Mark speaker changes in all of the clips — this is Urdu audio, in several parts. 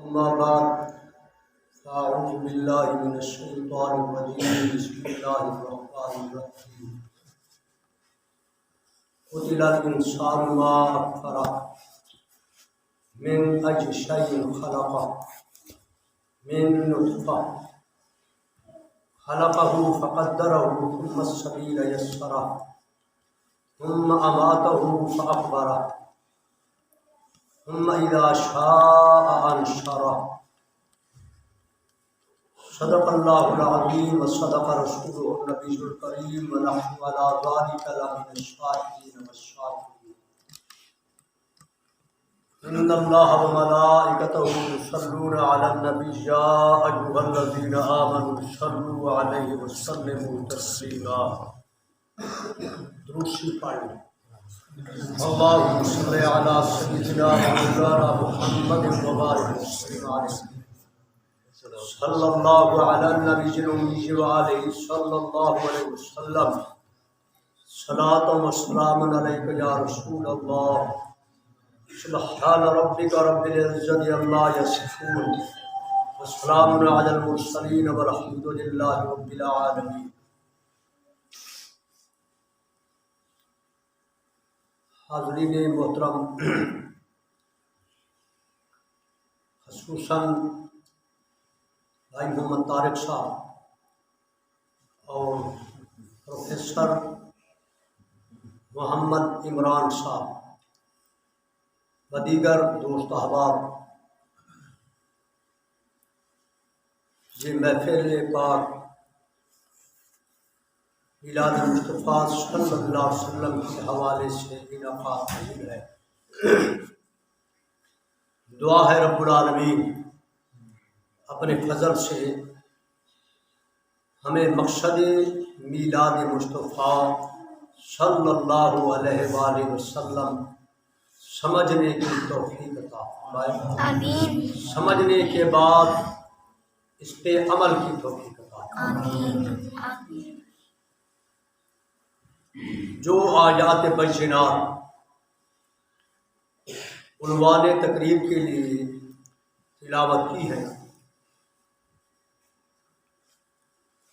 Speaker 1: أما بعد فأعوذ بالله من الشيطان الرجيم بسم الله الرحمن الرحيم قتل الإنسان ما أكفره من أي شيء خلقه من نطفة خلقه فقدره ثم السبيل يسره ثم أماته فأقبره ثم إذا شاء أنشره صدق الله العظيم وصدق رسوله النبي الكريم ونحن على ذلك لمن الشاهدين والشاكرين إن الله وملائكته يصلون على النبي يا أيها الذين آمنوا صلوا عليه وسلموا تسليما درود شریف پڑھیں اللهم صل على سيدنا مولانا محمد وبارك وسلم عليه صلی اللہ علی النبی الأمی وآلہ صلی اللہ علیہ وسلم صلاۃ و سلام علیک یا رسول اللہ سبحان ربک رب العزت عما یصفون وسلام علی المرسلین والحمد للہ رب العالمین۔ حاضرین محترم، خصوصاً بھائی محمد طارق صاحب اور پروفیسر محمد عمران صاحب و دیگر دوست احباب، یہ محفل پاک میلاد مصطفیٰ صلی اللہ علیہ وسلم کے حوالے سے انعقاد پذیر ہے۔ دعا ہے رب العالمین اپنے فضل سے ہمیں مقصد میلاد مصطفیٰ صلی اللہ علیہ وآلہ وسلم سمجھنے کی توفیق عطا فرمائے، آمین۔ سمجھنے کے بعد اس پہ عمل کی توفیق عطا فرمائے، آمین۔ جو آیات بینات عنوان تقریب کے لیے تلاوت کی ہے،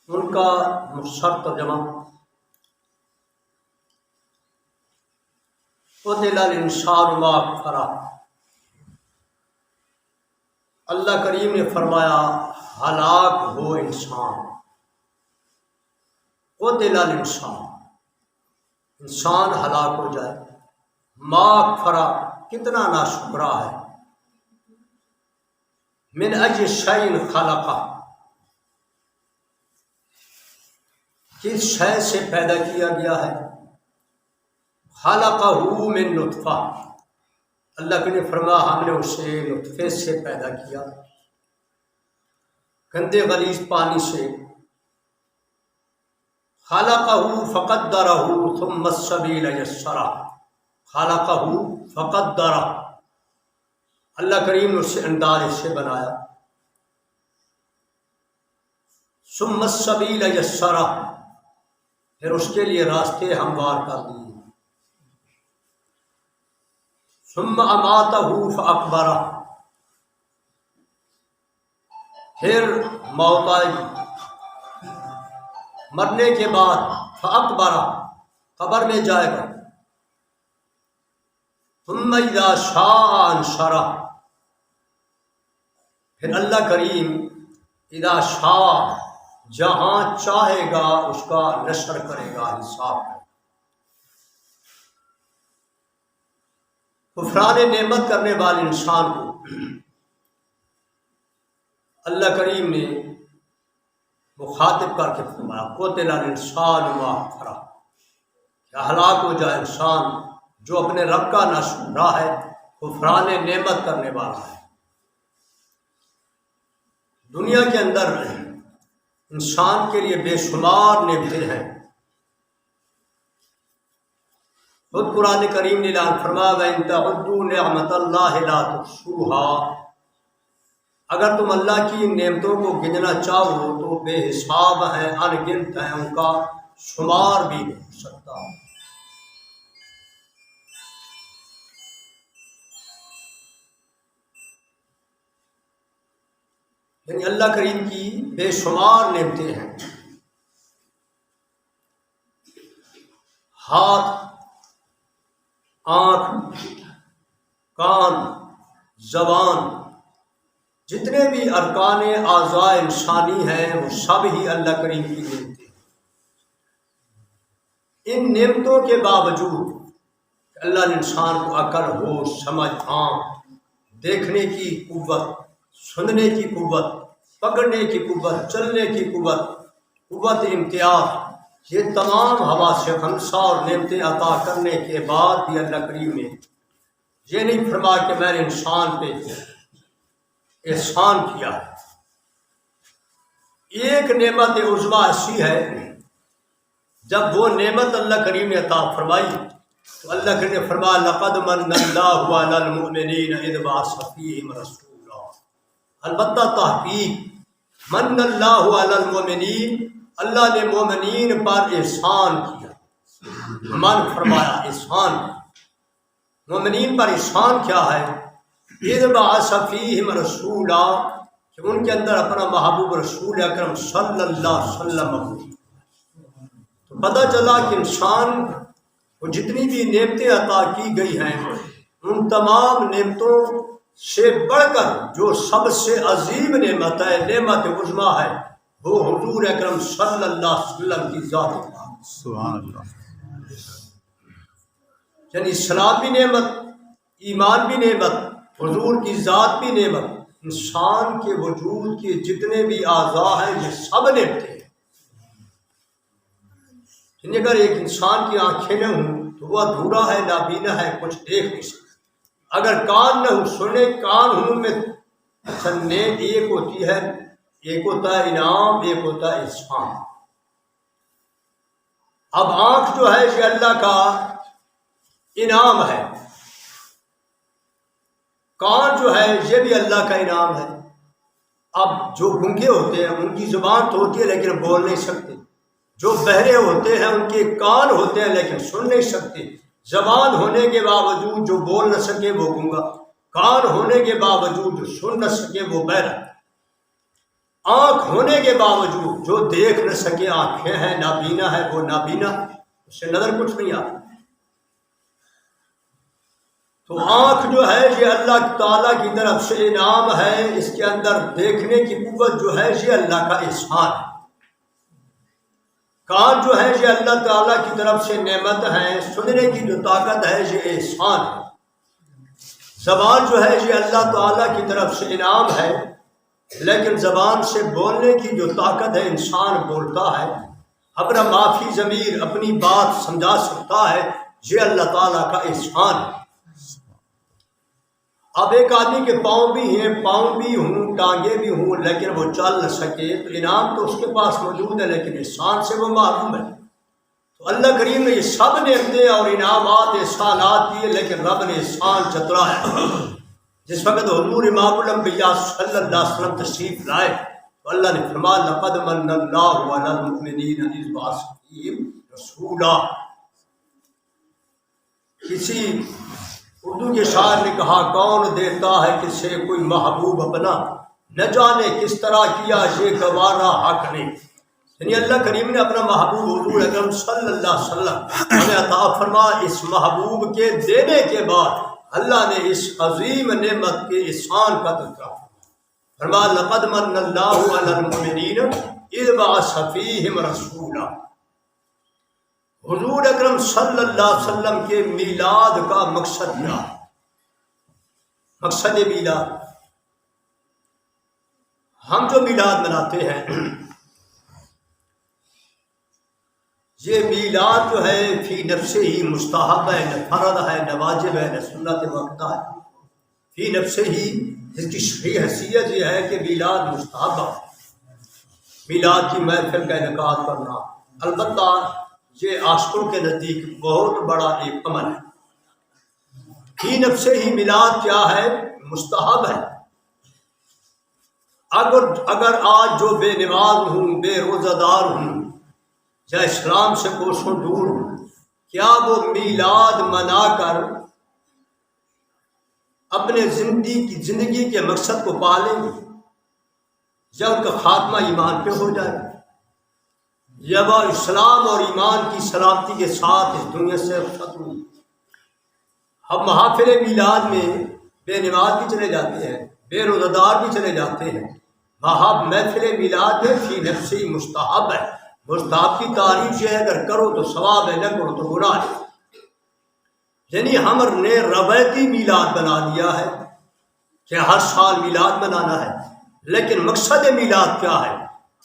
Speaker 1: ان کا مختصر ترجمہ قتل الانسان ما اکفرہ۔ اللہ کریم نے فرمایا ہلاک ہو انسان، قتل الانسان، انسان ہلاک ہو جائے، ما اکفرہ، کتنا ناشکرا ہے، من ای شیء خلقہ، کس شے سے پیدا کیا گیا ہے، خلقہ من نطفہ، اللہ کے نے فرمایا ہم نے اسے نطفے سے پیدا کیا، گندے غلیظ پانی سے، خلقہ فقدرہ ثم السبیل یسرہ، خلقہ فقدرہ، اللہ کریم نے اسے انداز سے بنایا، ثم السبیل یسرہ، پھر اس کے لیے راستے ہموار کر دیے، ثم اماتہ فاقبرہ، پھر موت آئی، مرنے کے بعد فاقبرہ، قبر میں جائے گا، ثم اذا شاء انشرہ، پھر اللہ کریم اذا شاء، جہاں چاہے گا اس کا نشر کرے گا، حساب ہے۔ کفران نعمت کرنے والے انسان کو اللہ کریم نے مخاطب کر کے فرمایا قتل الانسان ما اکفرہ، کہ ہلاک ہو جائے انسان جو اپنے رب کا ناشکرا ہے، کفران نعمت کرنے والا ہے۔ دنیا کے اندر انسان کے لیے بے شمار نعمتیں ہیں، خود قرآن کریم نے اعلان فرمایا وَإِن تَعُدُّوا نِعْمَتَ اللَّهِ لَا تُحْصُوهَا، اگر تم اللہ کی نعمتوں کو گننا چاہو تو بے حساب ہیں، ان گنت ہیں، ان کا شمار بھی نہیں ہو سکتا۔ یعنی اللہ کریم کی بے شمار نعمتیں ہیں. ہاتھ، آنکھ، کان، زبان، جتنے بھی ارکان اعضاء انسانی ہیں وہ سب ہی اللہ کریم کی نعمتیں ہیں. ان نعمتوں کے باوجود اللہ نے انسان کو عقل، ہوش، سمجھ، آنکھ، دیکھنے کی قوت، سننے کی قوت، پکڑنے کی قوت، چلنے کی قوت، قوت امتیاز، یہ تمام حواس خمسہ اور نعمتیں عطا کرنے کے بعد بھی اللہ کریم نے یہ نہیں فرمایا کہ میں نے انسان پہ احسان کیا ہے. ایک نعمت عظمیٰ ایسی ہے، جب وہ نعمت اللہ کریم نے عطا فرمائی تو اللہ کریم نے فرمایا لقد من اللہ علی المؤمنین اذ بعث فیہم رسولا. البتہ تحقیق من اللہ علی المؤمنین، اللہ نے مومنین پر احسان کیا. من فرمایا احسان، مومنین پر احسان کیا ہے؟ اذ بعث فیہم رسولا، کہ ان کے اندر اپنا محبوب رسول اکرم صلی اللہ علیہ وسلم. تو پتہ چلا کہ انسان کو جتنی بھی نعمتیں عطا کی گئی ہیں ان تمام نعمتوں سے بڑھ کر جو سب سے عظیم نعمت ہے، نعمت عظمیٰ ہے، وہ حضور اکرم صلی اللہ علیہ وسلم کی ذات ہے.
Speaker 2: سبحان اللہ.
Speaker 1: یعنی اسلام بھی نعمت، ایمان بھی نعمت، حضور کی ذات بھی نعمت. انسان کے وجود کے جتنے بھی اعضاء ہیں یہ سب نعمتیں ہیں. یعنی اگر ایک انسان کی آنکھیں نہ ہوں تو وہ ادھورا ہے، نابینا ہے، کچھ دیکھ نہیں سکتا. اگر کان نہ ہوں، سنے کان ہوں میں سننے، ایک ہوتی ہے، ایک ہوتا ہے انعام، ایک ہوتا ہے احسان. اب آنکھ جو ہے یہ اللہ کا انعام ہے، کان جو ہے یہ بھی اللہ کا انعام ہے. اب جو گنگے ہوتے ہیں ان کی زبان تو ہوتی ہے لیکن بول نہیں سکتے، جو بہرے ہوتے ہیں ان کے کان ہوتے ہیں لیکن سن نہیں سکتے. زبان ہونے کے باوجود جو بول نہ سکے وہ گنگا، کان ہونے کے باوجود جو سن نہ سکے وہ بہرا، آنکھ ہونے کے باوجود جو دیکھ نہ سکے، آنکھیں ہیں، نابینا ہے وہ نابینا، اس سے نظر کچھ نہیں آتا. تو آنکھ جو ہے یہ اللہ تعالیٰ کی طرف سے انعام ہے، اس کے اندر دیکھنے کی قوت جو ہے یہ اللہ کا احسان ہے. کان جو ہے یہ اللہ تعالیٰ کی طرف سے نعمت ہے، سننے کی جو طاقت ہے یہ احسان ہے. زبان جو ہے یہ اللہ تعالیٰ کی طرف سے انعام ہے، لیکن زبان سے بولنے کی جو طاقت ہے، انسان بولتا ہے، اپنا معافی ضمیر اپنی بات سمجھا سکتا ہے، یہ اللہ تعالیٰ کا احسان ہے. اب ایک آدمی کے پاؤں بھی ہیں، پاؤں بھی ہوں، ٹانگیں بھی ہوں، لیکن وہ چل نہ سکے تو انعام تو اس کے پاس موجود ہے لیکن احسان سے وہ محروم ہے. تو اللہ کریم نے یہ سب نعمتیں اور انعامات احسانات دیے، لیکن رب نے احسان چترایا. جس وقت حضور امام الانبیاء صلی اللہ علیہ وسلم تشریف لائے تو اللہ نے فرمایا لقد من اللہ علی المؤمنین اذ بعث فیہم رسولا. کسی اردو کے شاعر نے کہا کون دیتا ہے کسے کوئی محبوب اپنا، نہ جانے کس طرح کیا یہ گوارا حق نے. یعنی اللہ کریم نے اپنا محبوب حضور اکرم صلی اللہ علیہ وسلم ہمیں عطا فرما. اس محبوب کے دینے کے بعد اللہ نے اس عظیم نعمت کے احسان کا تذکرہ فرمایا لقد من اللہ علی المؤمنین اذ بعث فیہم رسولا. حضور اکرم صلی اللہ علیہ وسلم کے میلاد کا مقصد کیا ہے؟ مقصد میلاد، ہم جو میلاد مناتے ہیں یہ میلاد جو ہے فی نفسے ہی مستحب ہے، نہ فرض ہے، نہ واجب ہے، نہ سنت مؤکدہ ہے. فی نفسے ہی اس کی شرعی حیثیت یہ ہے کہ میلاد مستحب ہے، میلاد کی محفل کا انعقاد کرنا. البتہ یہ عاشقوں کے نزدیک بہت بڑا ایک عمل ہے. فی نفسے ہی میلاد کیا ہے؟ مستحب ہے. اگر آج جو بے نماز ہوں، بے روزہ دار ہوں یا اسلام سے کوسوں دور ہوں، کیا وہ میلاد منا کر اپنے زندگی کے مقصد کو پا لیں گے؟ یا ان کا خاتمہ ایمان پہ ہو جائے یا وہ اسلام اور ایمان کی سلامتی کے ساتھ اس دنیا سے ختم ہوئی۔ ہم محافل میلاد میں بے نماز بھی چلے جاتے ہیں، بے روزہ دار بھی چلے جاتے ہیں۔ محفل میلاد میں فی نفسی مستحب ہے، مستحب کی تعریف یہ ہے اگر کرو تو ثواب ہے، نہ کرو تو گناہ ہے۔ یعنی ہم نے روایتی میلاد بنا لیا ہے کہ ہر سال میلاد منانا ہے، لیکن مقصد میلاد کیا ہے؟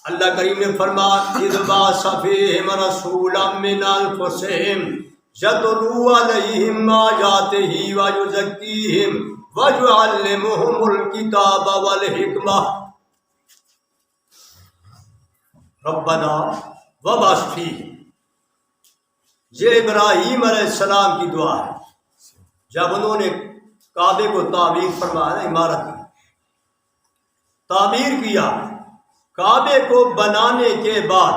Speaker 1: اللہ کریم نے فرمایا اذ بعث فیہم رسولا من انفسہم یتلو علیہم آیاتہ ویزکیہم ویعلمہم الکتاب والحکمہ ربنا وابعث فیہم۔ یہ ابراہیم علیہ السلام کی دعا ہے جب انہوں نے کعبے کو تعمیر فرمایا، عمارت کی تعمیر کیا، کعبے کو بنانے کے بعد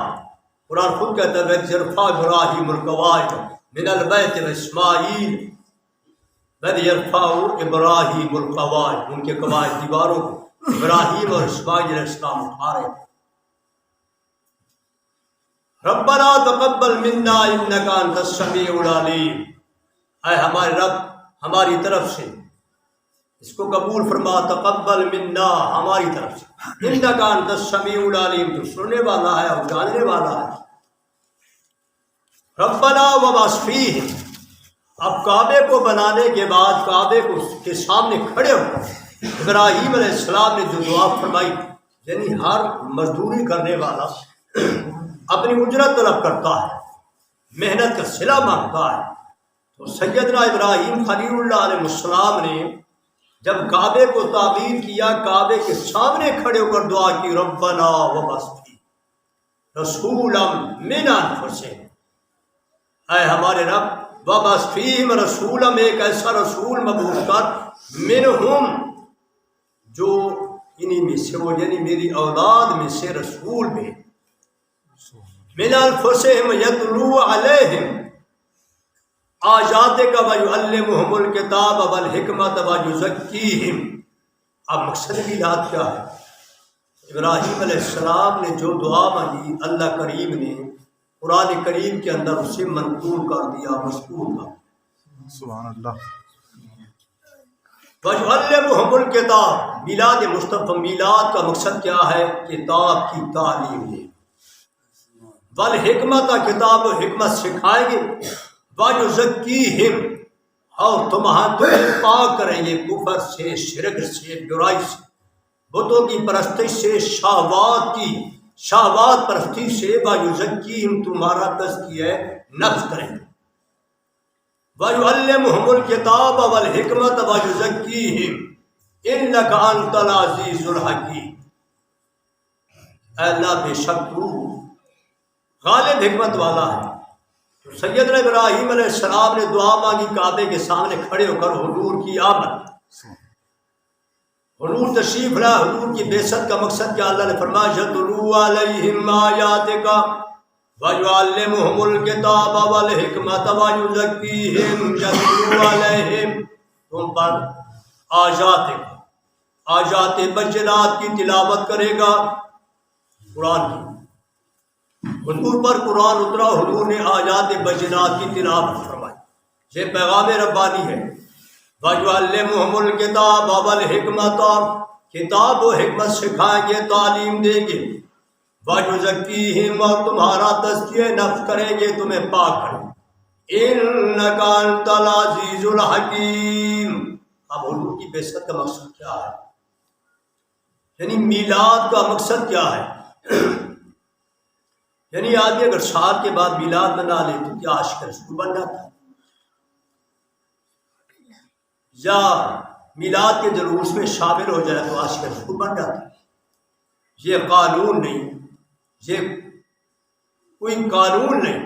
Speaker 1: قرآن خود کہتا ہے یرفع ابراہیم القواعد من البیت واسماعیل بل یرفع ابراہیم القواعد، ان کے قواعد دیواروں کو ابراہیم اور اسماعیل علیہ السلام اٹھا رہے۔ ربنا تقبل منا انک انت السمیع العلیم، اے ہمارے رب ہماری طرف سے اس کو قبول فرما، تقبل منا ہماری طرف سے، انک انت السمیع العلیم، تو سننے والا ہے اور جاننے والا ہے۔ ربنا وابعث فیہم، اب کعبے کو بنانے کے بعد کعبے کو کے سامنے کھڑے ہو کر ابراہیم علیہ السلام نے جو دعا فرمائی، یعنی ہر مزدوری کرنے والا اپنی اجرت طلب کرتا ہے، محنت کا صلہ مانگتا ہے، تو سیدنا ابراہیم خلیل اللہ علیہ السلام نے جب کعبے کو تعمیر کیا، کعبے کے سامنے کھڑے ہو کر دعا کی ربنا وابعث فیہم رسولا من انفسہم، اے ہمارے رب وابعث فیہم رسولا، ایک ایسا رسول مبعوث کر منہم جو انہی میں سے ہو، یعنی میری اولاد میں سے رسول میں، من انفسہم یتلو علیہم آیاتک ویعلمہم الکتاب والحکمۃ ویزکیہم۔ اب مقصد میلاد کیا ہے؟ ابراہیم علیہ السلام نے جو دعا مانگی، اللہ کریم نے قرآن کریم کے اندر اسے منقول کر دیا، مذکور کر،
Speaker 2: سبحان اللہ۔
Speaker 1: وَيُعَلِّمُهُمُ الْكِتَابَ، میلاد مصطفیٰ، میلاد کا مقصد کیا ہے؟ کتاب کی تعلیم دے، والحکمت، کتاب و حکمت سکھائیں گے، وَيُزَكِّيهِمْ، اور تمہیں پاک کریں گے کفر سے، شرک سے، برائی سے، بتوں کی پرستی سے، شہوات پرستی سے، وَيُزَكِّيهِمْ، تمہارا تزکیہ نفس کریں گے، وَيُعَلِّمُهُمُ الْكِتَابَ وَالْحِكْمَةَ وَيُزَكِّيهِمْ إِنَّكَ أَنْتَ الْعَزِيزُ الْحَكِيمُ۔ اے اللہ بے شک تو غالب حکمت والا ہے۔ تو سیدنا ابراہیم علیہ السلام نے دعا مانگی، کعبے کے سامنے کھڑے ہو کر حضور کی آمد، حضور تشریف لائے، حضور کی بعثت کا مقصد کیا؟ اللہ نے فرمایا یتلو علیہم آیاتک وَيُعَلِّمُهُمُ الْكِتَابَ وَالْحِکْمَةَ وَيُزَكِّيهِمْ، یتلو علیہم، تم پر آیات بینات کی تلاوت کرے گا، قرآن کی، حضور پر قرآن اترا، حضور نے آیات بینات کی تلاوت فرمائی، یہ پیغام ربانی ہے۔ وَيُعَلِّمُهُمُ الْكِتَابَ وَالْحِکْمَةَ، کتاب و حکمت سکھائیں گے، تعلیم دیں گے، وَيُزَكِّيهِمْ، اور تمہارا تزکیہ نفس کریں گے، تمہیں پاک کریں گے، إِنَّكَ أَنْتَ الْعَزِيزُ الْحَكِيمُ۔ اب حضور کی بعثت کا مقصد کیا ہے؟ یعنی میلاد کا مقصد کیا ہے؟ یعنی آدمی اگر سال کے بعد میلاد بنا لے تو کیا عاشق رسول بن جاتا ہے؟ یا میلاد کے جلوس میں شامل ہو جائے تو عاشق رسول بن جاتا ہے؟ یہ قانون نہیں، یہ کوئی قانون نہیں،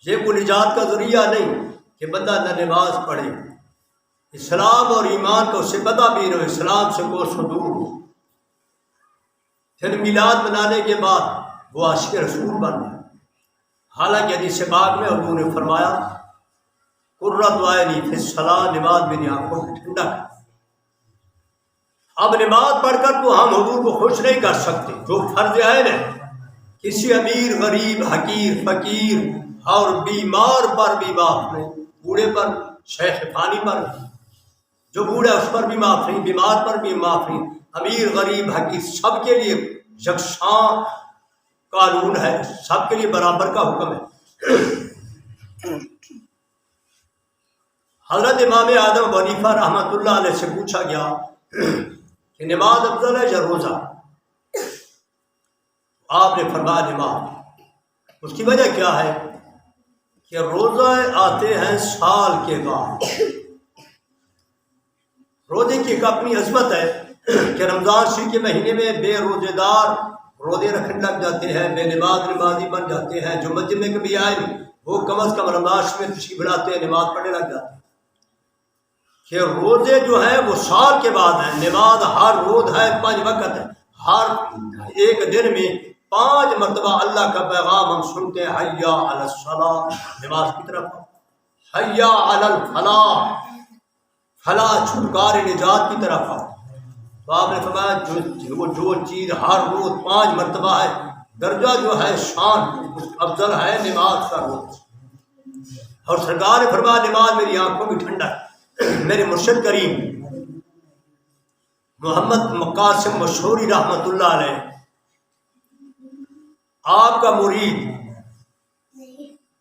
Speaker 1: یہ کوئی نجات کا ذریعہ نہیں کہ بندہ نہ نماز پڑھے، اسلام اور ایمان کا اسے پتہ بھی نہ ہو، اسلام سے کوسوں دور ہو، پھر میلاد منانے کے بعد وہ عاشق رسول بن گیا۔ حالانکہ حدیث پاک میں حضور نے فرمایا قرۃ عینی فی الصلاۃ، نماز میری آنکھوں کی ٹھنڈک، اب نماز پڑھ کر تو ہم حضور کو خوش نہیں کر سکتے، جو فرض ہے نا کسی امیر غریب حقیر فقیر اور بیمار پر بھی معاف نہیں، بوڑھے پر شیخ فانی پر جو بوڑھا اس پر بھی معاف نہیں، بیمار پر بھی معاف نہیں، امیر غریب حقیر سب کے لیے یکساں قانون ہے، سب کے لیے برابر کا حکم ہے۔ حضرت امام اعظم ابو حنیفہ رحمۃ اللہ علیہ سے پوچھا گیا کہ نماز افضل ہے یا روزہ؟ آپ نے فرمایا نماز۔ اس کی وجہ کیا ہے کہ روزہ آتے ہیں سال کے بعد، روزے کی ایک اپنی عظمت ہے کہ رمضان شریف کے مہینے میں بے روزے دار روزے رکھنے لگ جاتے ہیں، بے نماز نمازی بن جاتے ہیں، جو مسجد میں کبھی آئے وہ کم از کم رمضان شریف میں تشریف لاتے ہیں، نماز پڑھنے لگ جاتے ہیں۔ کہ روزے جو ہے وہ سال کے بعد ہیں، نماز ہر روز ہے، 5 وقت ہے، ہر ایک دن میں 5 مرتبہ اللہ کا پیغام ہم سنتے ہیں، حیا علی الصلاۃ، نماز کی طرف، حیا علی الفلاح، فلاح چھٹکارے نجات کی طرف۔ تو آپ نے فرمایا جو چیز ہر روز 5 مرتبہ ہے، درجہ جو ہے شان افضل ہے نماز کا روز۔ اور سرکار نے فرمایا نماز میری آنکھوں کی ٹھنڈا ہے۔ میرے مرشد کریم محمد مقاسم مشہوری رحمۃ اللہ علیہ، آپ کا مرید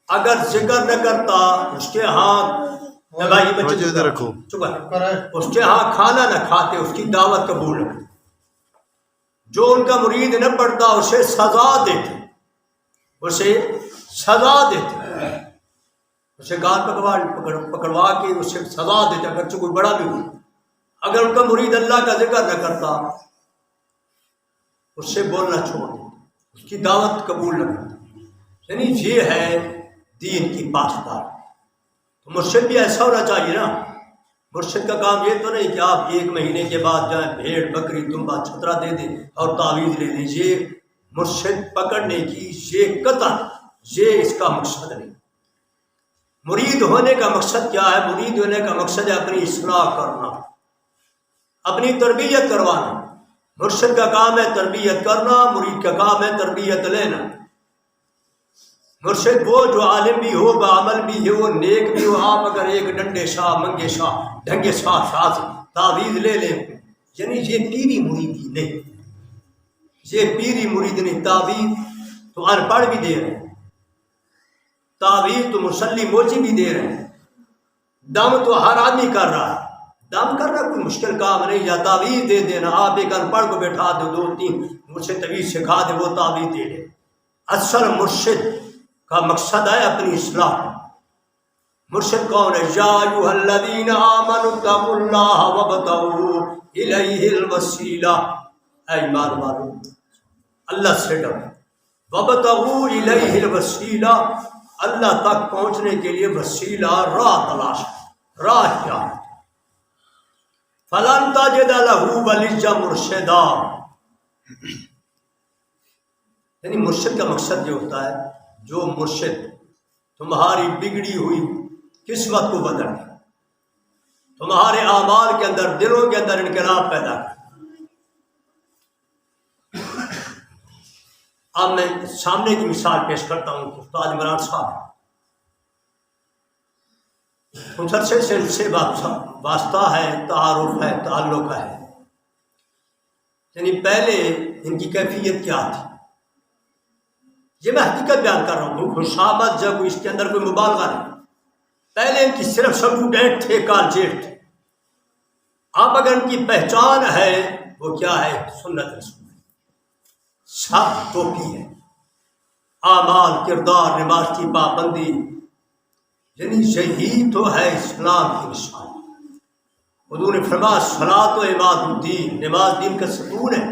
Speaker 1: اگر ذکر نہ کرتا اس کے ہاں اس کے ہاں کھانا نہ کھاتے، اس کی دعوت قبول نہ کرتے۔ جو ان کا مرید نہ پڑتا اسے سزا دیتے، اسے سزا دیتے، اسے گال پکڑوا کے اسے سزا دیتے، اگرچہ کوئی بڑا بھی ہو۔ اگر ان کا مرید اللہ کا ذکر نہ کرتا اس سے بولنا چھوڑ دیتے، اس کی دعوت قبول نہ کرتا۔ یعنی یہ ہے دین کی پاسدار۔ تو مرشد بھی ایسا ہونا چاہیے نا۔ مرشد کا کام یہ تو نہیں کہ آپ 1 مہینے کے بعد جائیں بھیڑ بکری دمبا چھترا دے دیں اور تعویذ لے دیں، یہ مرشد پکڑنے کی یہ قطع یہ اس کا مقصد نہیں۔ مرید ہونے کا مقصد کیا ہے؟ مرید ہونے کا مقصد ہے اپنی اصلاح کرنا، اپنی تربیت کروانا۔ مرشد کا کام ہے تربیت کرنا، مرید کا کام ہے تربیت لینا۔ مرشد وہ جو عالم بھی ہو، بعمل بھی ہو، نیک بھی ہو۔ آپ اگر ایک ڈنڈے شاہ منگے شاہ ڈھنگے شاہ سے تعویذ لے لیں، یعنی یہ پیری مریدی نہیں، یہ پیری مرید نہیں۔ تعویذ تو ان پڑھ بھی دے رہے ہیں، تعویذ تو مسلی موچی بھی دے رہے ہیں، دم تو ہر آدمی کر رہا ہے۔ دم کرنا کوئی مشکل کام نہیں، یا تعویذ دے دینا۔ آپ ایک ان پڑھ کو بیٹھا دو، 2-3 مجھے طویل سکھا دے، وہ تعویذ دے دے۔ اصل مرشد کا مقصد ہے اپنی اصلاح۔ مرشد کون ہے؟ یا ایھا الذین آمنوا اتقوا اللہ وابتغوا الیہ الوسیلہ، اے ایمان والو اللہ سے ڈرو، وابتغوا الیہ الوسیلہ، اللہ تک پہنچنے کے لیے وسیلہ راہ تلاش۔ راہ کیا ہے؟ فلن تجد لہ ولیا مرشدا، یعنی مرشد کا مقصد یہ ہوتا ہے جو مرشد تمہاری بگڑی ہوئی قسمت کو بدل دے، تمہارے اعمال کے اندر دلوں کے اندر انقلاب پیدا کرے۔ اب میں سامنے کی مثال پیش کرتا ہوں۔ استاد عمران صاحب مسلسل سے ان سے واسطہ ہے، تعارف ہے، تعلق ہے۔ یعنی پہلے ان کی کیفیت کیا تھی، یہ میں حقیقت بیان کر رہا ہوں، خوشامد جب اس کے اندر کوئی مبالغہ نہیں۔ پہلے ان کی صرف اسٹوڈنٹ تھے، کالجیٹ تھے۔ اب اگر ان کی پہچان ہے وہ کیا ہے؟ سنت رسول، سب ٹوپی ہے، اعمال کردار نماز کی پابندی، یعنی یہی تو ہے اسلام کی نشانی۔ حضور نے فرمایا صلاۃ و عماد الدین، نماز دین کا ستون ہے۔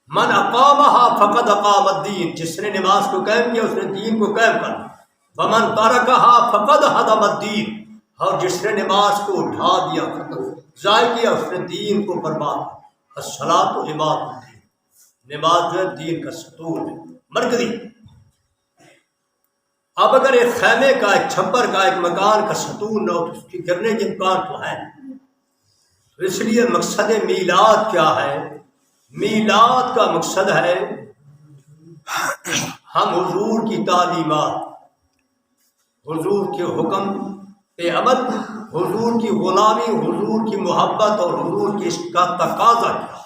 Speaker 1: من اقامہا فقد اقام الدین، جس نے نماز کو قائم کیا اس نے دین کو قائم کر۔ ومن ترکہا فقد ہدم الدین، اور جس نے نماز کو اٹھا دیا ضائع کیا اس نے دین کو برباد۔ الصلاۃ و عماد الدین، نماز جو ہے دین کا ستون ہے، مرکزی۔ اب اگر ایک خیمے کا، ایک چھپر کا، ایک مکان کا ستون نہ ہو تو اس کی گرنے کے امکان تو ہے۔ تو اس لیے مقصد میلاد کیا ہے؟ میلاد کا مقصد ہے ہم حضور کی تعلیمات، حضور کے حکم پہ عمل، حضور کی غلامی، حضور کی محبت اور حضور کی عشق کا تقاضا کیا۔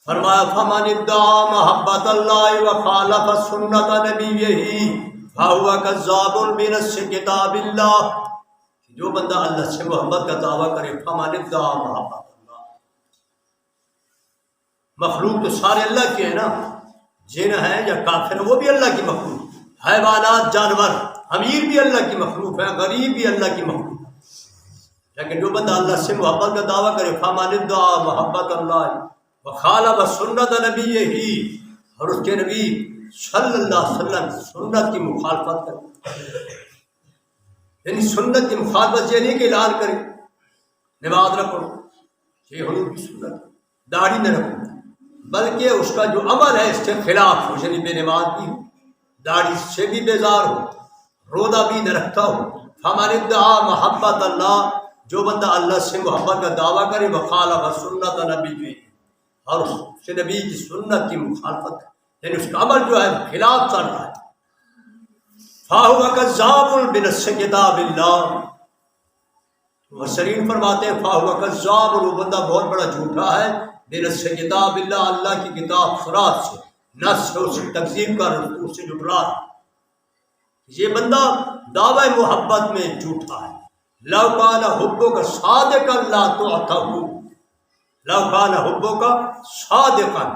Speaker 1: فرمایا فمن ادعا محبت اللہ وخالف سنت نبیہ فہو کذاب بنص کتاب اللہ، جو بندہ اللہ سے محبت کا دعویٰ کرے، فمن ادعا محبت اللہ، مخلوق تو سارے اللہ کے ہیں نا، جن ہیں یا کافر وہ بھی اللہ کی مخلوق، حیوانات، جانور، امیر بھی اللہ کی مخلوق ہے، غریب بھی اللہ کی مخلوق، لیکن جو بندہ اللہ سے محبت کا دعویٰ کرے، فمن ادعا محبت اللہ وخالف سنت نبیہ، اور اس کے نبی صلی اللہ علیہ وسلم سنت کی مخالفت کرے، یعنی سنت کی مخالفت یہ نہیں کہ اعلان کرے نماز نہ پڑھو، یہ حضور کی سنت، داڑھی نہ رکھو، بلکہ اس کا جو عمل ہے اس کے خلاف ہو، یعنی بے نماز بھی ہو، داڑھی سے بھی بیزار ہو، روزہ بھی نہ رکھتا ہو۔ فمن ادعا محبت اللہ، جو بندہ اللہ سے محبت کا دعویٰ کرے، وخالف سنت نبی، اور اس سے نبی کی سنت کی مخالفت، یعنی اس کا عمل جو ہے خلاف چل رہا ہے، فَهُوَ كَذَّابٌ بِنَصِّ كِتَابِ اللَّهِ، مفسرین فرماتے ہیں فَهُوَ كَذَّابٌ، وہ بندہ بہت بڑا جھوٹا ہے، بِنَصِّ كِتَابِ اللَّهِ، اللہ کی کتاب فرات سے، نص ہے، اس کی تکذیب کر رہا ہے، اس سے جھٹلا رہا ہے، یہ بندہ دعوی محبت میں جھوٹا ہے۔ لَوْ كَانَ حُبُّكَ صَادِقًا لَا تُعْتَهُ، لَوْ كَانَ حُبُّكَ صَادِقًا،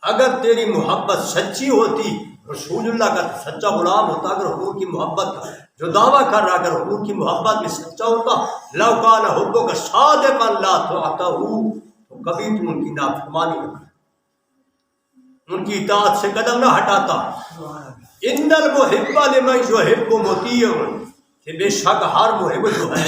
Speaker 1: اگر تیری محبت سچی ہوتی، رسول اللہ کا سچا غلام ہوتا، اگر حضور کی محبت کا جو دعویٰ کر رہا، اگر حضور کی محبت میں سچا ہوتا، لَوْ كَانَ حُبُّكَ صَادِقًا لَا تُعْتَهُ، تو کبھی تم ان کی نافرمانی نہ کرتا، ان کی اطاعت سے قدم نہ ہٹاتا۔ اِنَّ الْمُحِبَّ لِمَن يُحِبُّ مُطِيعٌ، کہ بے شک ہر محب جو ہے،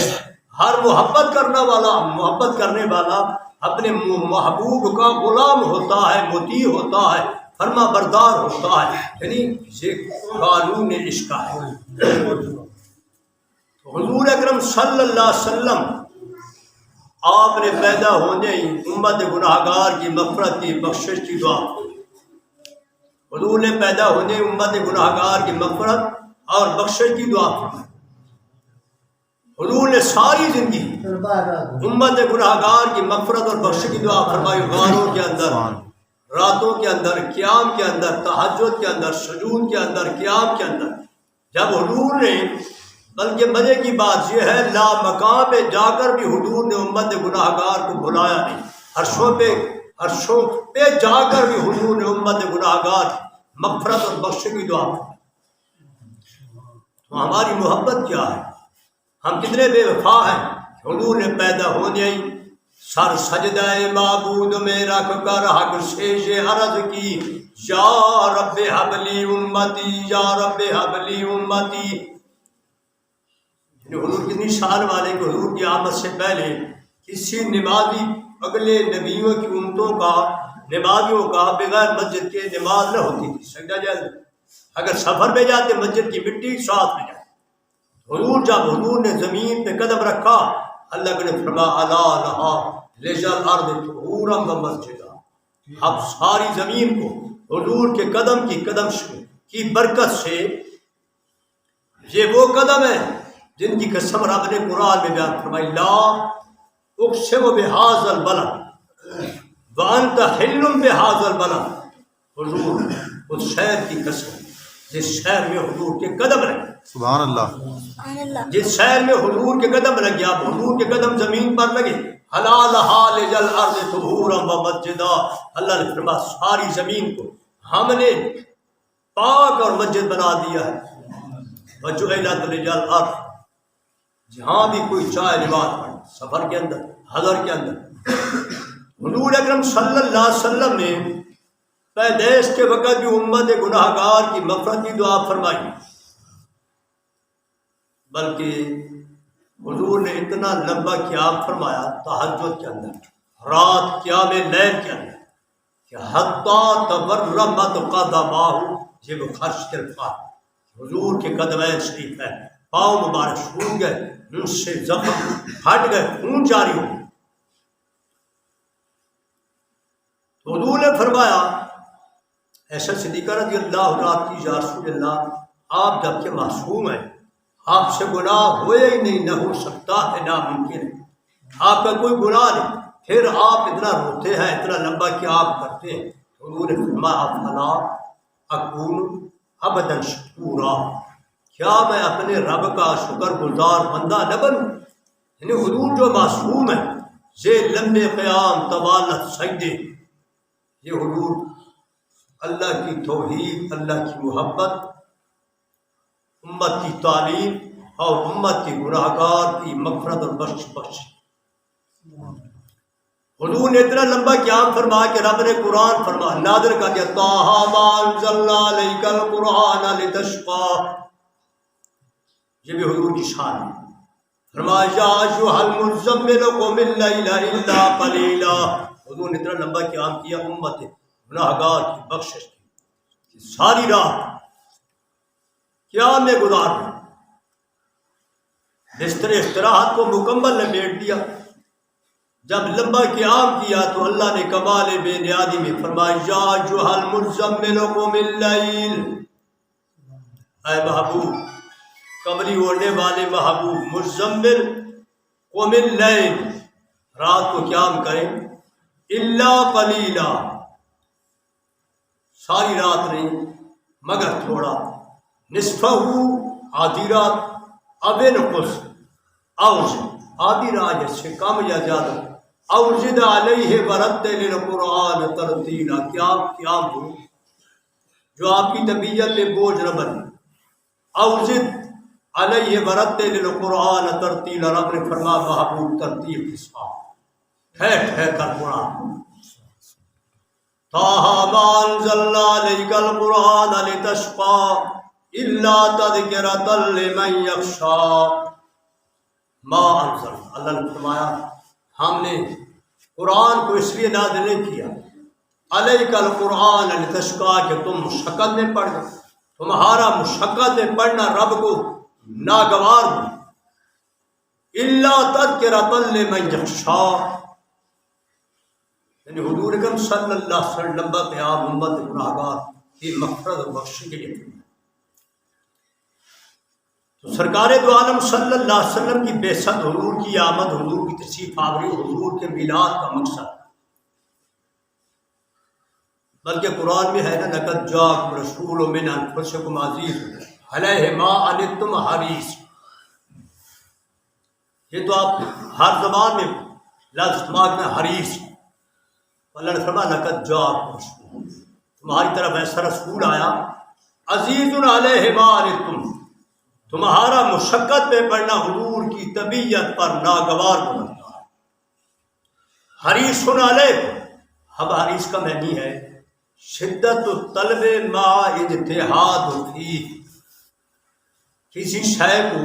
Speaker 1: ہر محبت کرنے والا اپنے محبوب کا غلام ہوتا ہے، مطیع ہوتا ہے، فرما بردار ہوتا ہے، یعنی یہ قانون عشق ہے۔ حضور اکرم صلی اللہ علیہ وسلم آپ نے پیدا ہونے ہی امت گناہگار کی مغفرت کی بخشش کی دعا، حضور نے پیدا ہونے امت گناہگار کی مغفرت اور بخشش کی دعا فرمائی۔ حضور نے ساری زندگی امت گناہگار کی مغفرت اور بخشش کی دعا فرمائی، غاروں کے اندر، راتوں کے اندر، قیام کے اندر، تہجد کے اندر، سجود کے اندر، قیام کے اندر، جب حضور نے، بلکہ مزے کی بات یہ ہے لا مقام پہ جا کر بھی حضور نے امت گناہگار کو بلایا نہیں، عرشوں پہ جا کر بھی حضور نے امت گناہگار مغفرت اور بخشش کی دعا فرمائی۔ تو ہماری محبت کیا ہے؟ ہم کتنے بے وفا ہیں، حضور نے پیدا ہونے ہی سر سجدہ معبود میں رکھ کر حق سے یہ عرض کی، یا رب حبلی امتی، یا رب حبلی امتی۔ حضور کتنی شان والے کہ حضور کی آمد سے پہلے کسی نمازی اگلے نبیوں کی امتوں کا، نمازیوں کا بغیر مسجد کے نماز نہ ہوتی تھی، سجدہ جائز، اگر سفر میں جاتے مسجد کی مٹی ساتھ میں جاتے۔ جب حضور نے زمین پہ قدم رکھا، اللہ نے فرمایا الا لہا لجل ارض طہورا و مسجدا، اب ساری زمین کو حضور کے قدم کی برکت سے، یہ وہ قدم ہے جن کی قسم رب نے قرآن میں بیان فرمائی، لا اقسم بہذا البلد وانت حل بہذا البلد، حضور اس شہر کی قسم جس شہر میں حضور کے قدم رکھے،
Speaker 2: سبحان اللہ،
Speaker 1: جس شہر میں حضور کے قدم لگے، اب حضور کے قدم زمین پر لگے، حلال حال جل ارض طہورا و مسجدا، اللہ نے فرمایا ساری زمین کو ہم نے پاک اور مسجد بنا دیا ہے، وجعلت لجل ارض، جہاں بھی کوئی چاہے نماز پڑھے، سفر کے اندر، حضر کے اندر۔ حضور اکرم صلی اللہ علیہ وسلم نے پیدائش کے وقت بھی امت گناہگار کی مغفرت کی دعا فرمائی، بلکہ حضور نے اتنا لمبا قیام فرمایا تہجد کے اندر، رات قیام لیل کے اندر، کہ حتی تورمت قدماہ، یہ وہ فرش کے الفاظ، حضور کے قدمین شریف ہے، پاؤں مبارک چھوٹ گئے، ان سے زخم ہٹ گئے، خون جاری ہو، حضور نے فرمایا ایسا صدیقہ رضی اللہ عنہ کی یا رسول اللہ آپ جبکہ معصوم ہیں آپ سے گناہ ہوئے ہی نہیں، نہ ہو سکتا ہے، ناممکن ہے، آپ کا کوئی گناہ نہیں، پھر آپ اتنا روتے ہیں، اتنا لمبا کیا آپ کرتے ہیں؟ حضور نے فرمایا افلا اکون ابدا شکورا، کیا میں اپنے رب کا شکر گزار بندہ نہ بنوں؟ یعنی حضور جو معصوم ہے یہ لمبے قیام طوالت سجدے، یہ حضور اللہ کی توحید، اللہ کی محبت، امت کی تعلیم اور امت کی گناہگار کی مغفرت اور بخش حضور نے اتنا لمبا قیام فرمایا کہ رب نے قرآن نازل کر دیا طٰہٰ مَا أَنزَلْنَا عَلَيْكَ الْقُرْآنَ لِتَشْقَىٰ، یہ بھی حضور کی شان ہے۔ فرمایا یا ایھا المزمل قم الليل الا قلیلا، حضور نے اتنا لمبا قیام کیا امت گناہگار کی بخشش کی، ساری رات قیام میں گزارنا، بستر استراحت کو مکمل لپیٹ دیا۔ جب لمبا قیام کیا تو اللہ نے کمال بے نیازی میں فرمایا یا ایھا المزمل قم اللیل، اے محبوب، کمری اوڑھنے والے محبوب، مزمل قم اللیل، رات کو قیام کریں، الا قلیلا، ساری رات نہیں مگر تھوڑا، نصفہ آدھی رات، اب انقص اوز، آدھی رات اس سے کم یا زیادہ، او زد علیہ ورتل القرآن ترتیلا، قیام ہو جو آپ کی طبیعت پہ بوجھ نہ بنے، او زد علیہ ورتل القرآن ترتیلا، رب نے فرمایا محبوب ترتیل کے ساتھ ٹھہر کر قرآن، طٰہٰ مَا أَنزَلْنَا عَلَيْكَ الْقُرْآنَ لِتَشْقَىٰ إِلَّا تَذْكِرَةً لِمَن يَخْشَىٰ مَا أَنزَلْنَا، اللہ نے فرمایا ہم نے قرآن کو اس لیے نازل نہیں کیا علیک القرآن لتشقیٰ کہ تم مشقت میں پڑھ گئے، تمہارا مشقت میں پڑھنا رب کو ناگوار ہو، الا تذکرۃ لمن یخشیٰ، یعنی حضور اکرم صلی اللہ علیہ وسلم لمبا قیام امت گناہگار کی مغفرت اور بخشش کے لیے۔ تو سرکار دو عالم صلی اللہ علیہ وسلم کی بعثت، حضور کی آمد، حضور کی تشریف آوری، حضور کے میلاد کا مقصد، بلکہ قرآن میں ہے نا لقد جاءکم رسول من انفسکم عزیز علیہ ما عنتم حریص، یہ تو آپ ہر زبان میں لفظ دماغ میں حریص، اللہ نے فرمایا لقد جاءکم رسول، تمہاری طرف ایسا رسول آیا عزیز علیہ ما عنتم، تمہارا مشقت میں پڑنا حضور کی طبیعت پر ناگوار بنتا ہے، حریص علیکم، اب حریص کا معنی ہے شدت طلب ما اجتہاد فی، کسی شے کو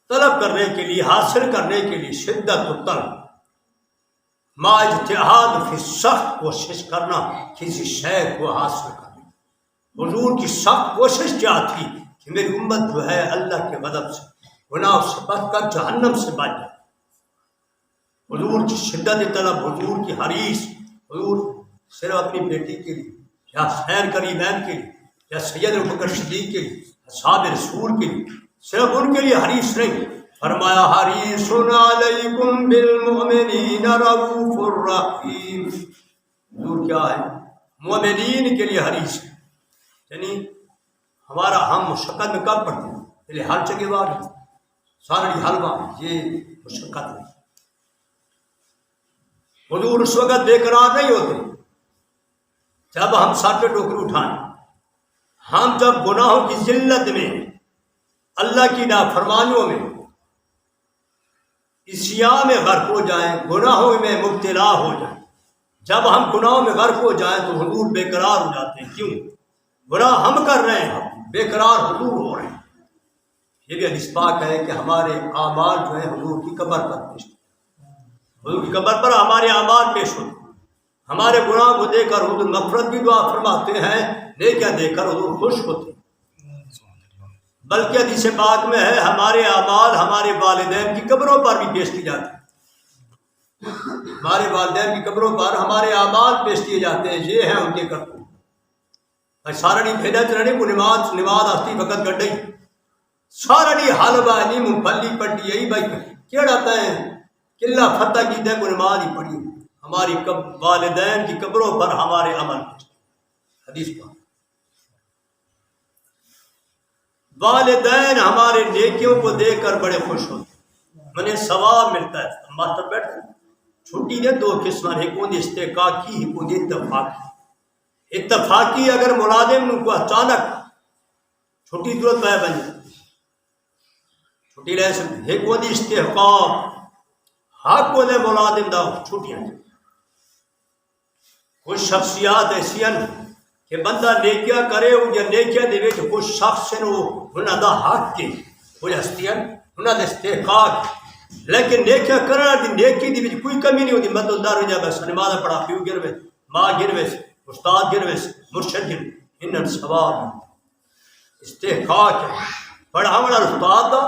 Speaker 1: طلب کرنے کے لیے، حاصل کرنے کے لیے شدت طلب، ما اجتہاد فی، سخت کوشش کرنا کسی شے کو حاصل کرنا۔ حضور کی سخت کوشش کیا تھی کہ میری امت جو ہے اللہ کے غضب سے، گناہ سے بچ کر جہنم سے بچ جائے۔ حضور کی شدت طلب، حضور کی حریص، حضور صرف اپنی بیٹی کے لیے یا حسین کریمین کے لیے یا سید ابوبکر صدیق کے لیے، اصحاب رسول کے لیے، صرف ان کے لیے حریص نہیں، فرمایا حریص علیکم بالمؤمنین رؤوف الرحیم، حضور کیا ہے مومنین کے لیے حریص ہے، یعنی ہمارا ہم مشقت میں کب پڑتے ہیں، پہلے ہر جگہ بات سارڑی حلوہ، یہ مشقت ہے۔ حضور اس وقت بے قرار نہیں ہوتے جب ہم سر پہ ٹوکری اٹھائیں، ہم جب گناہوں کی ذلت میں، اللہ کی نافرمانیوں میں، عصیان میں غرق ہو جائیں، گناہوں میں مبتلا ہو جائیں، جب ہم گناہوں میں غرق ہو جائیں تو حضور بے قرار ہو جاتے ہیں، کیوں؟ گناہ ہم کر رہے ہیں، بے قرار حضور ہو رہے ہیں۔ یہ بھی حدیث پاک ہے کہ ہمارے اعمال جو ہیں حضور کی قبر پر پیش، حضور کی قبر پر ہمارے اعمال پیش ہوتے ہیں، ہمارے گناہ کو دیکھ کر حضور مغفرت کی دعا فرماتے ہیں، نیکیاں دیکھ کر حضور خوش ہوتے ہیں۔ بلکہ حدیث پاک میں ہے ہمارے اعمال ہمارے والدین کی قبروں پر بھی پیش کی جاتی ہیں، ہمارے والدین کی قبروں پر ہمارے اعمال پیش کیے جاتے ہیں، یہ ہیں ان کے کرتوت۔ سارا نہیں بھیجا چلنے کو نماز آستی وقت گڈ گئی سارا نہیں حلوہ نہیں مونگ پھلی پٹی یہی بھائی کیڑا ہے قلعہ فتح کی دے کو نماز ہی پڑھی ہماری والدین کی قبروں پر ہمارے عمل حدیث پر والدین ہمارے نیکیوں کو دیکھ کر بڑے خوش ہوتے انہیں ثواب ملتا ہے۔ ماسٹر بیٹھ چھٹی نے دو قسم ایک ہوندی استحقاقی ایک ہوندی اتفاقی۔ اتفاقی اگر ملازم کو اچانک چھٹی ضرورت پہ بن چھٹی رہ سکتی ایک ہوندی استحقاق حق کو دے ملازم دا چھٹیاں کچھ شخصیات ایسی ہیں کہ بندہ نیکیاں کرے یا نیکیاں دے وچ کچھ شخص ہیں وہ انہاں دا حق کے وہ ہستی ہیں انہاں دا استحقاق لیکن نیکیاں کرنا دی نیکی دی وچ کوئی کمی نہیں ہوتی مدد دار ہو جا بس نماز پڑھا پیو گروے ماں گروے استاد گروے مرشد گروے انہاں ثواب استحقاق ہے پڑھاونا استاد دا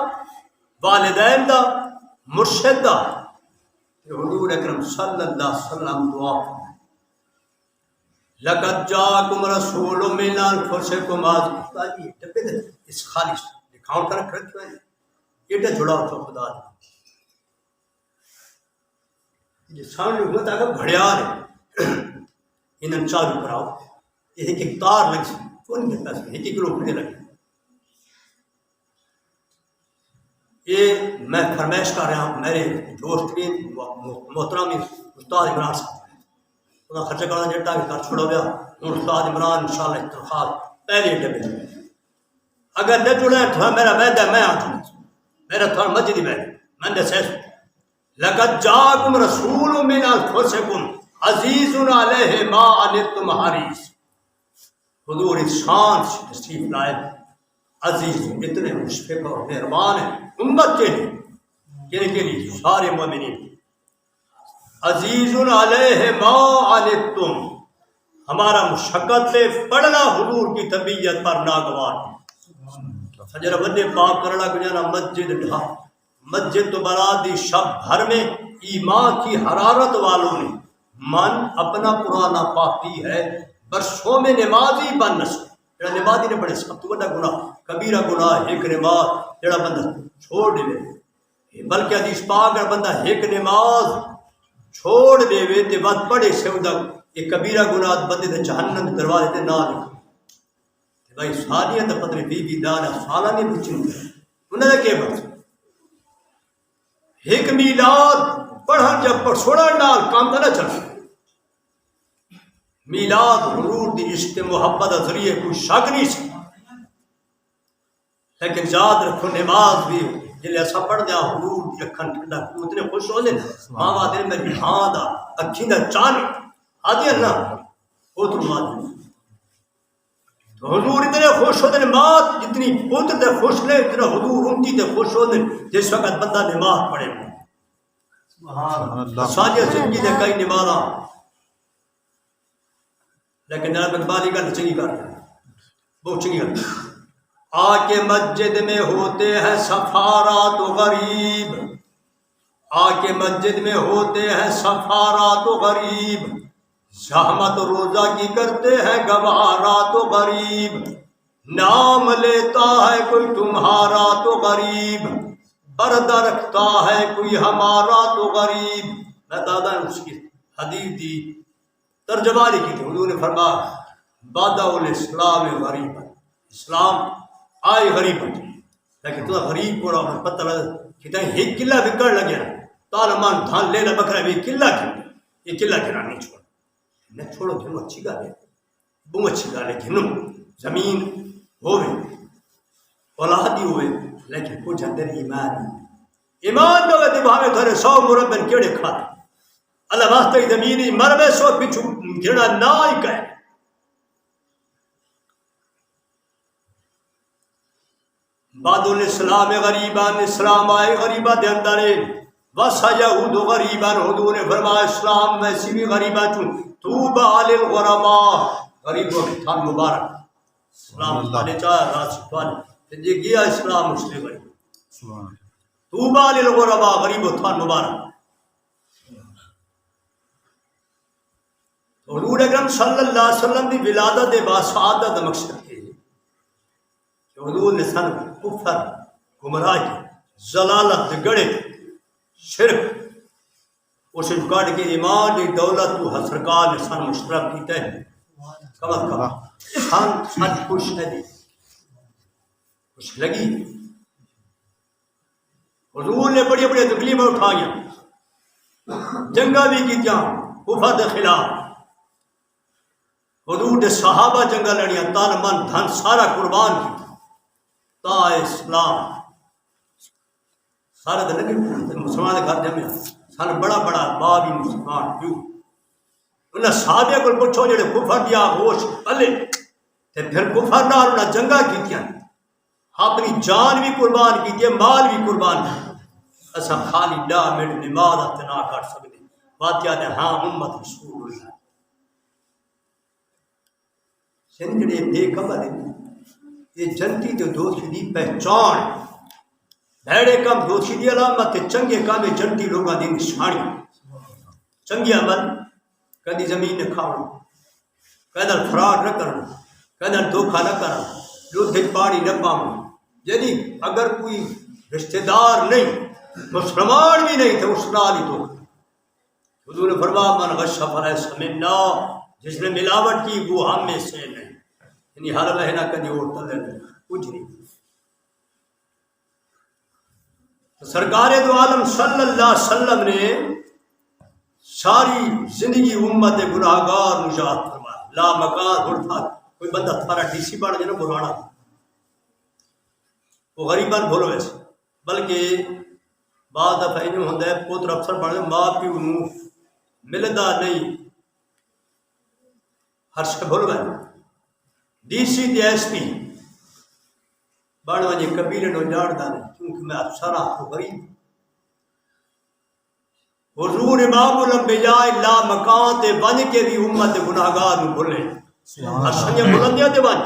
Speaker 1: والدین دا مرشد دا حضور اکرم صلی اللہ علیہ وسلم دعا لقد جاءکم رسول من انفسکم اس خالص دکھاؤں کر رکھ ہے یہ جڑا ہو خدا یہ سامنے ہوا تھا کہ گھڑیال ہے انہوں چالو کراؤ یہ ایک تار لگ سی کون کے پیسے ایک کلو کھڑے لگے یہ میں فرمائش کر رہا ہوں میرے دوست کے محترم استاد عمران صاحب انہوں نے خرچہ کرنا جٹا بھی کر چھوڑا گیا ہوں استاد عمران انشاءاللہ تنخواہ پہلے ڈبے اگر نہ جڑے تو میرا وعدہ میں آ جاؤں میرا تھوڑا مسجد میں میں نے سیس لقد جاءکم رسول من انفسکم عزیز علیہ ما عنتم حریص حضور شان تشریف لائے عزیز اتنے مشفق اور مہربان ہیں امت کے لیے سارے مومنین عزیز علیہ ما عنتم ہمارا مشقت سے پڑھنا حضور کی طبیعت پر ناگوار فجر بندے پاک کرنا گجانا مسجد ڈھا مسجد تو برادی شب بھر میں ایمان کی حرارت والوں نے من اپنا پرانا پاکی ہے برسوں میں نمازی بن نہ سکے جڑا نمازی نے بڑے سب تو بڑا گناہ کبیرہ گناہ ایک نماز جڑا بندہ چھوڑ دے بلکہ حدیث پاک اگر بندہ ایک نماز چھوڑ دے وے تے بات پڑھے سے یہ کبیرہ گناہ بندے دے جہنم دے دروازے تے نہ لکھے بھائی سالیاں تے پتہ بی دار سالاں نہیں پوچھیں انہاں دا کی بات ایک میلاد پڑھن جب پر سوڑن نال کام تے نہ چل میلاد حضور دی عشق محبت دا ذریعے کوئی شک نہیں سی لیکن یاد رکھو نماز بھی جلے ایسا پڑھ دیا حضور دی اکھن ٹھنڈا اتنے خوش ہو دے ماما دل میں ہاں دا اکھی دا چانے آدھی اللہ وہ تو نماز تو حضور اتنے خوش ہوتے نماز جتنی پتر تے خوش لے اتنا حضور ان کی تے خوش ہوتے جس وقت بندہ نماز پڑھے ساجہ زندگی دے کئی نمازاں لیکن جناب اقبالی کا چنگی کر بہت چنگی کر آ کے مسجد میں ہوتے ہیں سفارات و غریب آ کے مسجد میں ہوتے ہیں سفارات و غریب زحمت روزہ کی کرتے ہیں گوارا تو غریب نام لیتا ہے کوئی تمہارا تو غریب پردہ رکھتا ہے کوئی ہمارا تو غریب میں دادا نے اس کی حدیث دی ترجمہ لکھی تھی حضور نے فرمایا بادہ الاسلام غریب اسلام آئے غریب لیکن تو غریب کو رہا پتہ لگا کہ ایک قلعہ بکڑ لگے تالمان دھان لینا بکرا بھی قلعہ کیوں یہ قلعہ گرا نہیں چھوڑا نہ چھوڑو گھنو اچھی گال ہے بہت اچھی گال ہے گھنو زمین ہوئے اولادی ہوئے لیکن کچھ اندر ایمان دو گئے بھاوے تھوڑے 100 مربن کیڑے کھاتے اللہ واسطے زمینی مربے سو پچھو گھنا نہ ہی کہے بعد الاسلام غریبان اسلام آئے غریبہ دے اندر وسا یہود غریبان حضور نے فرمایا اسلام ویسی بھی غریبہ چون توبہ للغرباء غریبوں کی تھان مبارک اسلام پانے چاہے راسد پانے یہ گیا اسلام مسلم غریب توبہ للغرباء غریبوں تھان مبارک حضور اکرم صلی اللہ علیہ وسلم کی ولادت کے بعد سعادت مقصد ہے کہ حضور نے سن کفر گمراہی ضلالت گڑے شرک اس کٹ کے ایمان کی دولت کو سرکار نے سن مشترک کیتے ہیں کم از کم سن خوش ہے دی خوش لگی حضور نے بڑی بڑی تکلیفیں اٹھائی جنگا بھی کی کفر کے خلاف حضور نے صحابہ جنگا لڑیاں تن من دھن سارا قربان کیا تا اسلام سارے دن لگے مسلمان کے گھر جمع سن بڑا بڑا باپ ہی مسلمان کیوں انہیں صحابہ کو پوچھو جڑے کفر دیا ہوش پلے تے پھر کفر نال انہیں جنگا کیتیاں اپنی جان بھی قربان کی مال بھی قربان کی اصا خالی لا منٹ نماز اتنا کر سکتے بات یاد ہے ہاں امت رسول اللہ جڑے بے خبر ہیں یہ جنتی تو دوستی دی پہچان بھڑے کم دوستی دی علامت چنگے کام جنتی لوگوں دی نشانی چنگی عمل کدی زمین نہ کھاؤ کدی فراڈ نہ کرنا کدی دھوکھا نہ کرنا دودھ پانی نہ پاؤں یعنی اگر کوئی رشتہ دار نہیں مسلمان بھی نہیں تو اس نال ہی تو حضور نے فرمایا من غش فلیس منا جس نے ملاوٹ کی وہ ہم میں سے نہیں یعنی ہر مہینہ کدی اور تلے کچھ نہیں سرکار دو عالم صلی اللہ علیہ وسلم نے ساری زندگی امت گناہگار نجات فرمایا لا مکان اور تھا کوئی بندہ تھارا ڈی سی بن جائے نا برانا وہ غریبان بولو ایسے بلکہ بعد دفعہ انہوں ہوتا ہے پوتر افسر بن جائے ماں پیو نو ملدا نہیں ہر شے بولو ہے ڈی سی تے ایس پی بن وجے قبیلے نو جاڑدا نہیں کیونکہ میں افسر ہوں غریب حضور امام الانبیاء لا مکان تے بن کے بھی امت گناہگار نو بھولے ارشد بلندیاں تے بن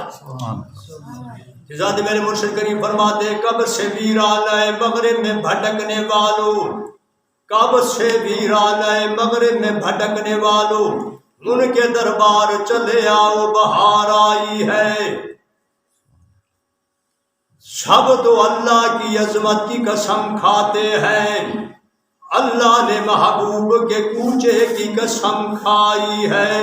Speaker 1: ذات میرے مرشد کریم فرماتے کب سے ویرانہ مغرب میں بھٹکنے والوں کب سے ویرانہ مغرب میں بھٹکنے والوں ان کے دربار چلے آؤ بہار آئی ہے سب تو اللہ کی عظمت کی قسم کھاتے ہیں اللہ نے محبوب کے کوچے کی قسم کھائی ہے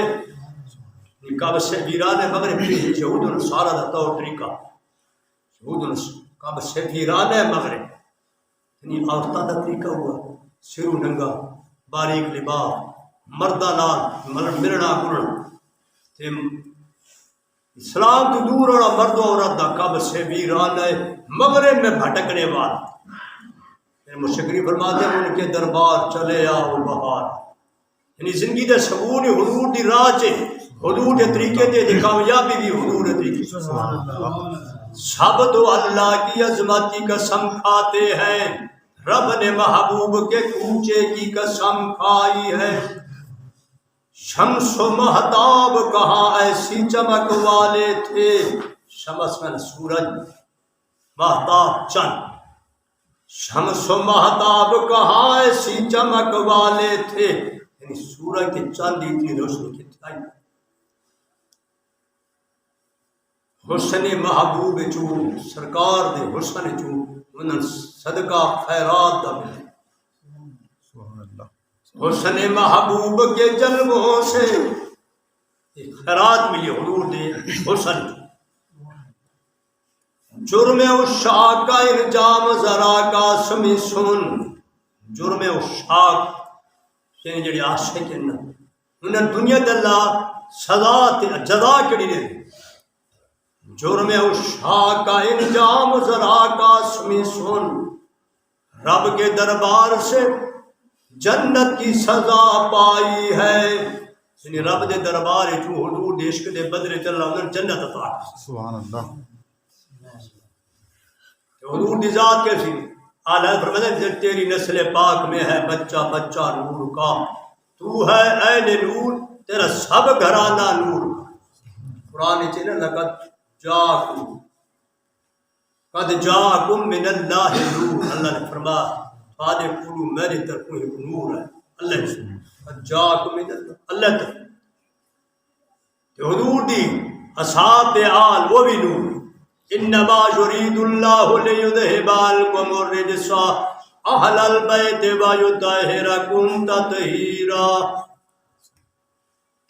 Speaker 1: کب سے ویرانہ مغرب یہود و نصارہ دا طور طریقہ کب سے ویرانہ مغرب یعنی عورتوں کا طریقہ ہوا سرو ننگا باریک لباس مردہ نال ملنا گلنا اسلام تو دور ہونا مرد و عورت دا کب سے ویرانہ مغرب میں بھٹکنے والا مشکری فرماتے ہیں ان کے دربار چلے آؤ بہار یعنی زندگی دے سکون حضور دی راہ چے حضور دے طریقے تے کامیابی بھی حضور دے طریقے سب تو اللہ کی عظمت کی قسم کھاتے ہیں رب نے محبوب کے کوچے کی قسم کھائی ہے شمس و مہتاب کہاں ایسی چمک والے تھے شمس میں سورج مہتاب چند شمس و مہتاب کہاں ایسی چمک والے تھے یعنی سورج کے چاند اتنی روشنی کی تھی حسن محبوب چون سرکار دے حسن چون انہاں صدقہ خیرات دا ملے حسن محبوب کے جلووں سے خیرات ملی حضور دے حسن جرم عشاق کا انجام ذرا کا سمی سن جرم عشاق یعنی جڑے عاشق ہیں انہاں دنیا تے اللہ سزا تے جزا کیڑی دے جرم عشاق کا انجام ذرا کا سمی سن رب کے دربار سے جنت کی سزا پائی ہے یعنی رب دے دربار جو حضور دے عشق دے بدلے چل رہا انہوں جنت عطا سبحان اللہ حضور دی ذات کیسی اعلیٰ فرماتے تیری نسل پاک میں ہے بچہ بچہ نور کا تو ہے اہل نور تیرا سب گھرانہ نور قرآن چلے لقد جاکم قد جاکم من اللہ نور اللہ نے فرمایا فادے قلو میری طرف ایک نور ہے اللہ نے قد جاکم من اللہ طرف حضور دی اصحاب آل وہ بھی نور انما یرید اللہ لیذہب عنکم الرجس اہل البیت ویطہرکم تطہیرا.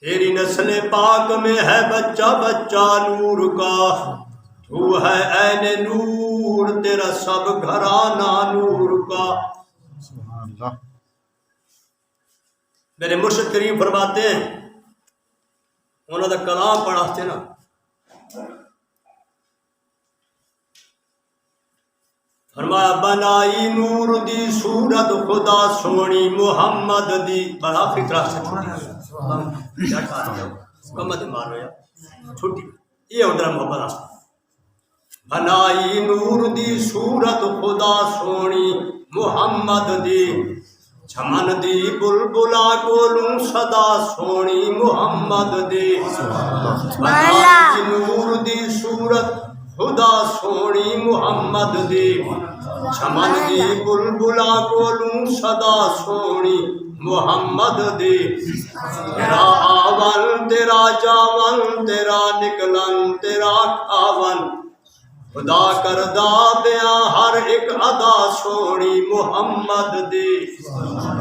Speaker 1: تیری نسل پاک میں ہے بچہ بچہ نور کا، تو ہے عین نور، تیرا سب گھرانہ نور کا.
Speaker 2: سبحان اللہ.
Speaker 1: میرے مرشد کریم فرماتے ہیں، انہوں نے کلام پڑھاتے نا، فرمایا بنائی نور دی صورت خدا سونی محمد دی. بڑا فکرہ سے محمد مارو یا چھوٹی یہ ادھر محبت آستا. بنائی نور دی صورت خدا سونی محمد دی، چمن دی بلبلا کولوں صدا سونی محمد دی. بنائی نور دی صورت خدا سونی محمد دی، چمن دی بلبلا کولوں صدا سونی محمد دی. تیرا آون تیرا جاون تیرا نکلن تیرا کھاون، خدا کردہ بیاں ہر ایک ادا سونی محمد دی.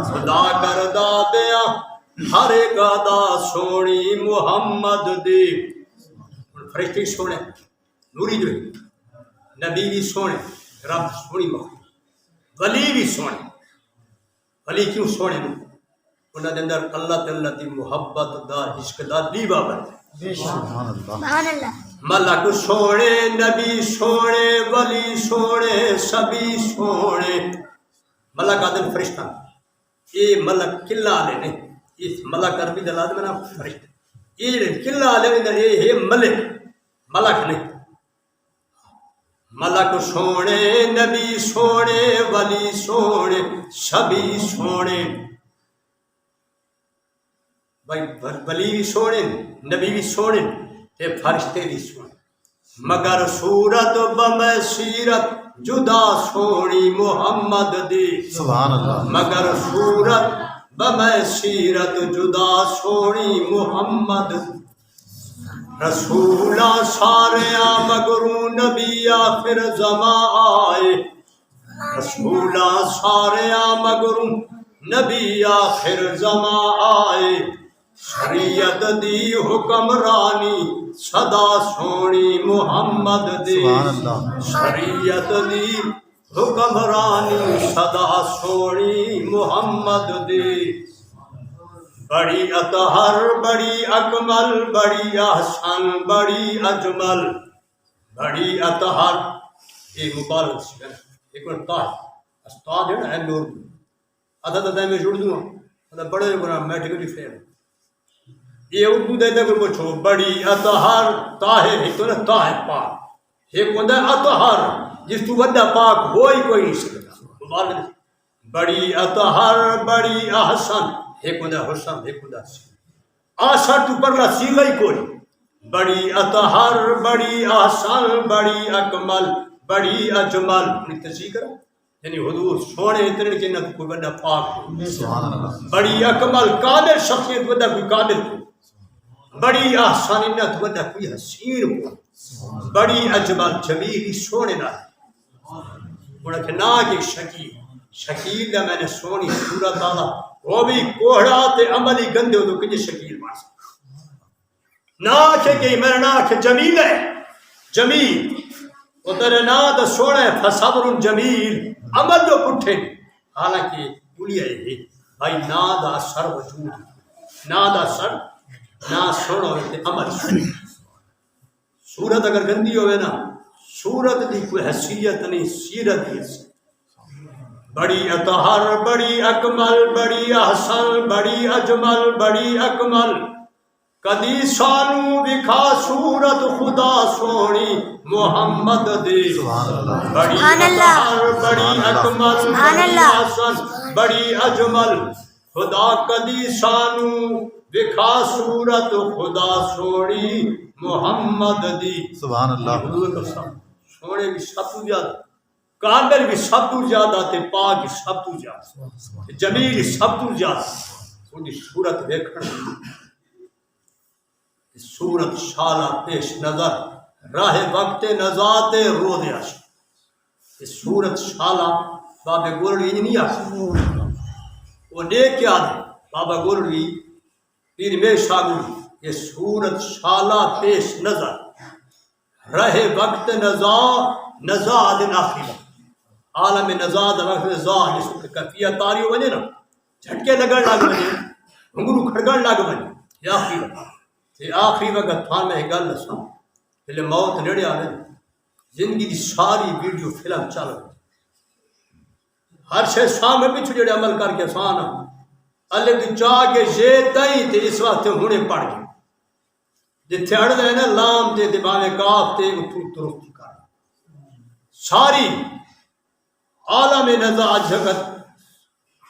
Speaker 1: خدا کردہ بیاں ہر ایک ادا سونی محمد دی. فرشتے سونے نوری جو ہے، نبی بھی سونے، رب سونی مخلوق، ولی بھی سونے. ولی کیوں سونے نو؟ انہاں دے اندر اللہ تعالیٰ دی محبت دا عشق دا دیوا بن.
Speaker 2: سبحان اللہ.
Speaker 1: ملک سونے نبی سونے ولی سونے سبھی سونے. ملک آدم فرشتہ، یہ ملک کلا والے نے، اس ملک عربی دا لازم نا فرشتہ، یہ کلا والے نے، یہ ہے ملک، ملک نہیں. ملک سونے نبی سونے ولی سونے سبھی سونے. بھائی ولی بھی سونے نبی بھی سونے تے فرشتے بھی سونے، مگر صورت بمے سیرت جدا سونی محمد دی.
Speaker 2: سبحان اللہ.
Speaker 1: مگر صورت بمے سیرت جدا سونی محمد. رسولہ سارے مگروں نبی آخر زمان آئے، رسولہ سارے مگروں نبی آخر زمان آئے. شریعت دی حکمرانی صدا سونی محمد دی.
Speaker 2: سبحان اللہ.
Speaker 1: شریعت دی حکمرانی صدا سونی محمد دی. بڑی اطہر بڑی اکمل بڑی احسن بڑی اجمل. بڑی اطہر یہ مبارک سے ایک منٹ تاج استاد ہے نا نور آدھا دادا میں جڑ دوں بڑے گنا میٹیکلی فیل. یہ اردو دے دے کوئی پوچھو بڑی اطہر طاہر ایک تو نا طاہر پاک، ایک ہوتا ہے اطہر جس تو وڈا پاک ہوئی کوئی نہیں سکتا. بڑی اطہر بڑی احسن ایک ہوتا ہے حسن ایک ہوتا ہے آسر تو پرلا سیغہ ہی کوئی. بڑی اطہر بڑی احسن بڑی اکمل بڑی اجمل. تصحیح کرو یعنی حضور سونے اتنے کے نہ کوئی بڑا پاک ہو. بڑی اکمل قادر شخصیت بڑا کوئی قادر ہو. بڑی احسن نہ بڑا کوئی حسین ہو. بڑی اجمل جمیل سونے نہ انہاں کہ نہ کہ شکیل شکیل دا میں نے سونی صورت آلا وہ بھی کوہڑا تے عملی گندے ہو تو کجھے شکیل بن سکتا. نہ کہ میرا نہ کہ جمیل ہے جمیل وہ تیرے نا دا سونا ہے فصبر جمیل عمل جو پٹھے. حالانکہ بولی ہے بھائی نا دا سر وجود نا دا سر نا سونا ہوئے عمل. صورت اگر گندی ہوئے نا صورت دی کوئی حیثیت نہیں سیرت دی حیثیت. بڑی اطہر بڑی اکمل بڑی احسن بڑی اجمل بڑی اکمل. کدی سانو بکھا صورت خدا سونی محمد دی. بڑی اطہر بڑی اکمل بڑی احسن بڑی اجمل. خدا کدی سانو بکھا صورت خدا سونی محمد دی.
Speaker 2: سبحان اللہ.
Speaker 1: سونے بھی سب تو زیادہ قادر بھی سب تو زیادہ تے پاک بھی سب تو زیادہ جمیل سب تو زیادہ. ان کی صورت دیکھنا صورت شالہ پیش نظر راہ وقت نزات روز عشق. یہ صورت شالہ بابا گولڑی نہیں آتی وہ نیک یاد ہے بابا گولڑی پیر میں شاگل. یہ صورت شالہ پیش نظر راہ وقت نزا دن آخری عالم نزا دا وقت نزا جس کو کفیت تاری ہو بنے نا جھٹکے لگن لگ بنے گھنگرو کھڑگن لگ بنے یہ آخری وقت. یہ آخری وقت تھان میں گل سن پہلے موت نیڑے آنے زندگی دی ساری ویڈیو فلم چل رہی ہر شے سامنے پیچھے جڑے عمل کر کے آسان اللہ کی چاہ کے یہ تئی تے اس وقت ہونے پڑ گئے جتھے اڑ دے نا لام تے دباوے کاف تے اتھو درست کر ساری عالم نزا جگت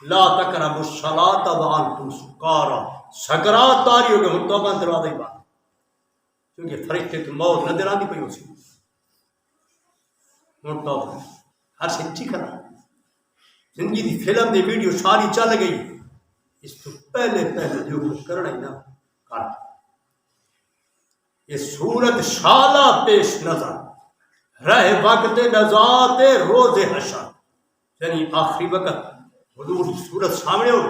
Speaker 1: لا تقربوا الصلاۃ وانتم سکارا سکرات تاری ہو گئے ہن توبہ دروازے بند کیونکہ فرشتے تو موت نظر آتی پئی اسی ہن توبہ ہر سے ٹھیک ہے زندگی دی فلم دی ویڈیو ساری چل گئی اس تو پہلے جو کچھ کرنا ہی نا کر. یہ صورت شالہ پیش نظر رہ وقت نزات روز حشر یعنی آخری وقت حضور کی صورت سامنے ہو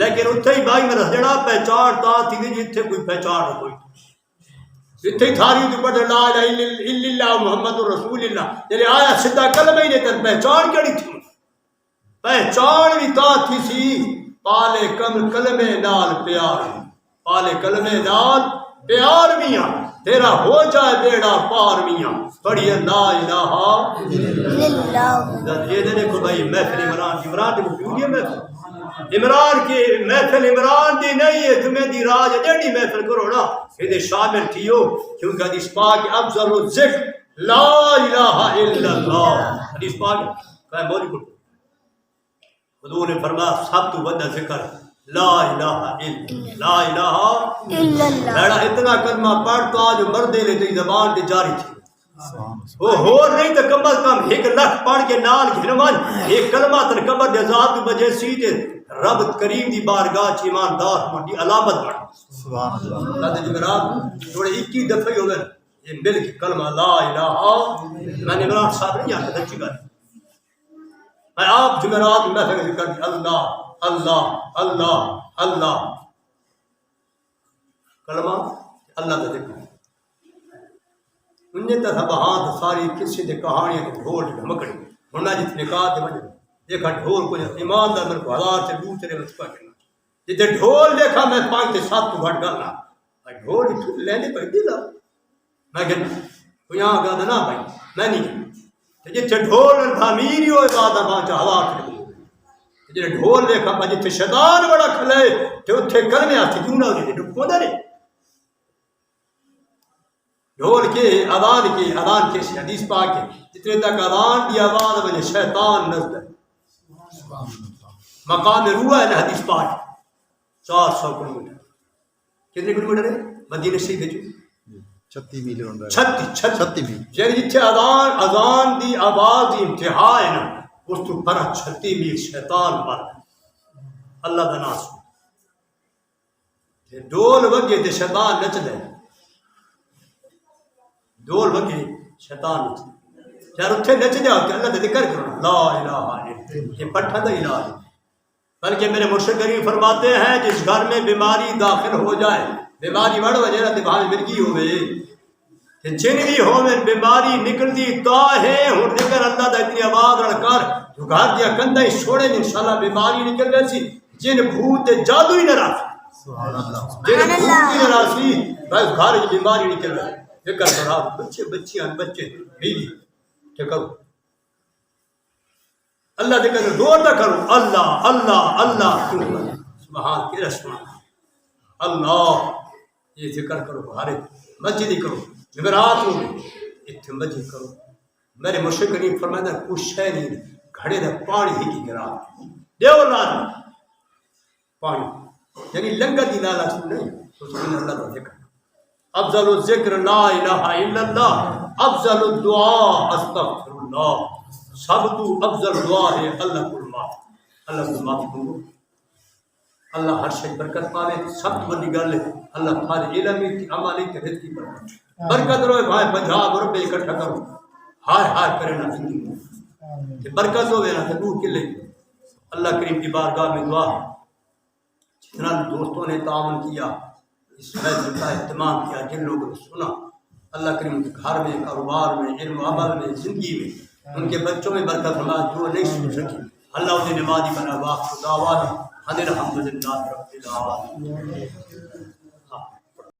Speaker 1: لیکن اتھے ہی بھائی میرا جڑا پہچان تا تھی جتھے کوئی پہچان نہ کوئی جتھے ہی تھاری تو پڑھے لا الہ الا اللہ محمد رسول اللہ جلے آیا سدھا کلمہ ہی نہیں تن پہچان کیڑی تھی پہچان بھی تا تھی سی پالے کلمے نال پیار پالے کلمے نال پیار میاں تیرا ہو جائے بیڑا پار میاں پڑھیے لا الہ الا اللہ. یہ دیکھو بھائی محفل عمران کی موجود ہے محفل عمران کی محفل عمران دی نہیں ہے تمہیں دی راج جڑی محفل کرو نا یہ شامل تھیو کیونکہ حدیث پاک افضل الذکر لا الہ الا اللہ. حدیث پاک کہ مولی کو حضور نے فرمایا سب تو بڑا ذکر لا الہ الا لا الہ الا اللہ. لڑا اتنا کلمہ پڑھتا جو مردے لے تیری زبان تے جاری تھی وہ ہو نہیں تو کم از کم 1 لاکھ پڑھ کے نال گھنمان ایک کلمہ تن قبر دے ذات بجے سیدھے رب کریم دی بارگاہ چ ایماندار ہون دی علامت بن سبحان اللہ. اللہ دے جناب تھوڑے 21 دفعے ہو گئے یہ مل کے کلمہ لا الہ میں نے عمران صاحب نہیں آتا سچی گل میں آپ جمعرات میں ذکر اللہ اللہ اللہ اللہ کلمہ اللہ کا ذکر انہیں تو بہان ساری کسی دے کہانیاں کے ڈھول ڈھمکڑی ہونا جس نکاح دے وجہ دیکھا ڈھول کو ایماندار میرے کو ہزار سے دوسرے میں چکا کرنا جتنے ڈھول دیکھا میں 5 سے 7 تو گھٹ گانا ڈھول لینے پہ دلا میں کہنا کوئی یہاں گا نہ بھائی میں نہیں کہنا جتنے ڈھول تعمیر ہی ہوئے بعد پانچ ہزار سے جتنے ڈھول دیکھا پا جتنے شیطان بڑا کھلے تو اتنے کرنے آتے کیوں نہ ہوتے ڈھکو دے ڈھول کے اذان کے حدیث پاک ہے جتنے تک اذان دی آواز بنے شیطان نزد ہے مقام روح ہے حدیث پاک 400 کلومیٹر کتنے کلومیٹر ہے مدینہ شریف جو 36 میل 36 میل یعنی جتنے اذان دی آواز دی انتہا ہے نا اس تو پر 36 میل شیطان پر اللہ دا ناس ڈول وگے تے شیطان نچ دے ڈول وگے شیطان نچ یار اتنے نچ جاؤ کہ اللہ کا ذکر کرو لا الہ الا یہ پٹھا دا علاج بلکہ میرے مرشد کریم فرماتے ہیں جس گھر میں بیماری داخل ہو جائے بیماری بڑھ وجہ تے بھاوے مرگی ہوئے تے جن بھی ہوے بیماری نکلدی تا ہے ہن ذکر اللہ دا اتنی آواز رڑ کر جو گھر دیا کندا ہی چھوڑے انشاءاللہ بیماری نکل جاسی جن بھوت جادو ہی نہ راسی سبحان اللہ جن بھوت ہی نہ راسی بس گھر کی بیماری نکل رہی ذکر کرا بچے بچیاں بچے بیوی کیا کرو اللہ ذکر دور نہ کرو اللہ اللہ اللہ سبحان کے رسمان اللہ یہ ذکر کرو ہارے مسجد ہی کرو جمعرات ہو اتنے مسجد کرو میرے مرشد کریم فرمایا کچھ شے نہیں گھڑے دا پانی ہی کی گرا دیو لال پانی یعنی لنگر دی لالا سن نہیں سبحان اللہ کا ذکر افضل الذکر لا الہ الا اللہ افضل الدعاء استغفر اللہ سب تو افضل دعا ہے اللہ کو معاف اللہ کو معاف کرو اللہ ہر شے برکت پاوے سب تو بڑی گل ہے اللہ تھارے علمی تے عملی تے رزق کی برکت روئے بھائی 50 روپے اکٹھا کرو ہائے ہائے کرے نہ زندگی تے برکت ہوے نہ تے دور کلے اللہ کریم کی بارگاہ میں دعا ہے جتنا دوستوں نے تعاون کیا اس محفل کا اہتمام کیا جن لوگوں نے سنا اللہ کریم ان کے گھر میں کاروبار میں علم و عمل میں زندگی میں ان کے بچوں میں برکت فرما جو نہیں سن سکی اللہ انہیں نمازی بنا واقع دعوانا الحمدللہ رب العالمین